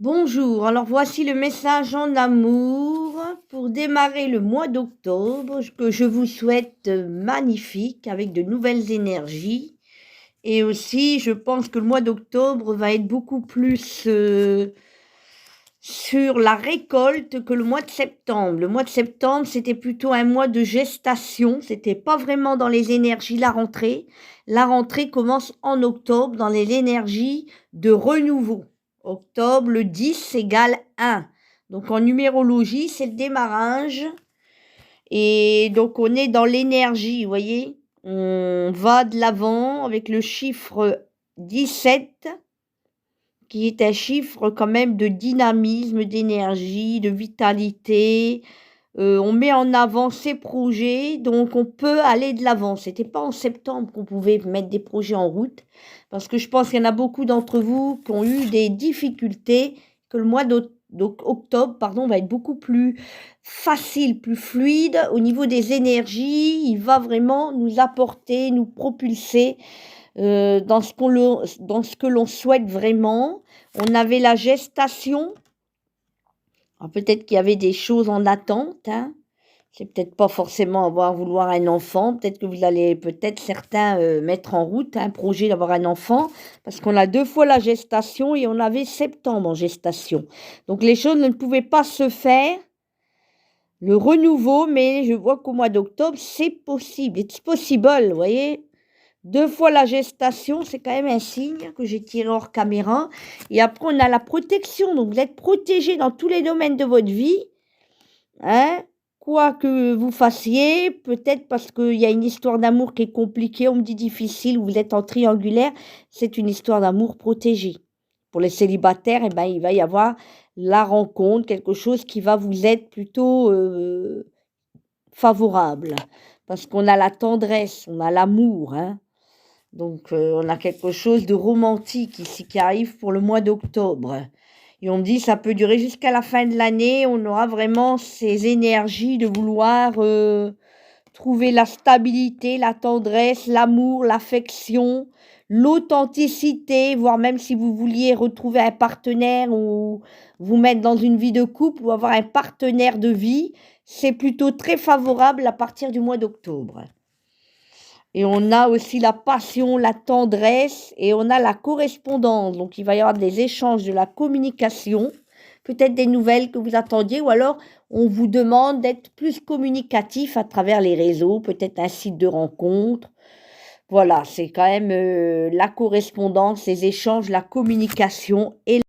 Bonjour, alors voici le message en amour pour démarrer le mois d'octobre que je vous souhaite magnifique avec de nouvelles énergies. Et aussi, je pense que le mois d'octobre va être beaucoup plus sur la récolte que le mois de septembre. Le mois de septembre, c'était plutôt un mois de gestation, c'était pas vraiment dans les énergies la rentrée. La rentrée commence en octobre dans les énergies de renouveau. Octobre, le 10 égale 1. Donc en numérologie, c'est le démarrage. Et donc on est dans l'énergie, vous voyez. On va de l'avant avec le chiffre 17, qui est un chiffre quand même de dynamisme, d'énergie, de vitalité. On met en avant ses projets, donc on peut aller de l'avant. C'était pas en septembre qu'on pouvait mettre des projets en route, parce que je pense qu'il y en a beaucoup d'entre vous qui ont eu des difficultés, que le mois d'octobre, va être beaucoup plus facile, plus fluide au niveau des énergies. Il va vraiment nous apporter, nous propulser dans ce que l'on souhaite vraiment. On avait la gestation. Alors peut-être qu'il y avait des choses en attente, hein. C'est peut-être pas forcément vouloir un enfant. Peut-être que vous allez, peut-être certains, mettre en route un projet d'avoir un enfant, parce qu'on a 2 fois la gestation et on avait septembre en gestation. Donc les choses ne pouvaient pas se faire. Le renouveau, mais je vois qu'au mois d'octobre, c'est possible. It's possible, vous voyez? 2 fois la gestation, c'est quand même un signe que j'ai tiré hors caméra. Et après, on a la protection. Donc, vous êtes protégé dans tous les domaines de votre vie, hein. Quoi que vous fassiez, peut-être parce qu'il y a une histoire d'amour qui est compliquée, on me dit difficile, ou vous êtes en triangulaire, c'est une histoire d'amour protégée. Pour les célibataires, eh ben, il va y avoir la rencontre, quelque chose qui va vous être plutôt favorable. Parce qu'on a la tendresse, on a l'amour, hein. Donc, on a quelque chose de romantique ici qui arrive pour le mois d'octobre. Et on me dit ça peut durer jusqu'à la fin de l'année. On aura vraiment ces énergies de vouloir trouver la stabilité, la tendresse, l'amour, l'affection, l'authenticité, voire même si vous vouliez retrouver un partenaire ou vous mettre dans une vie de couple ou avoir un partenaire de vie, c'est plutôt très favorable à partir du mois d'octobre. Et on a aussi la passion, la tendresse et on a la correspondance. Donc, il va y avoir des échanges, de la communication, peut-être des nouvelles que vous attendiez ou alors on vous demande d'être plus communicatif à travers les réseaux, peut-être un site de rencontre. Voilà, c'est quand même la correspondance, les échanges, la communication et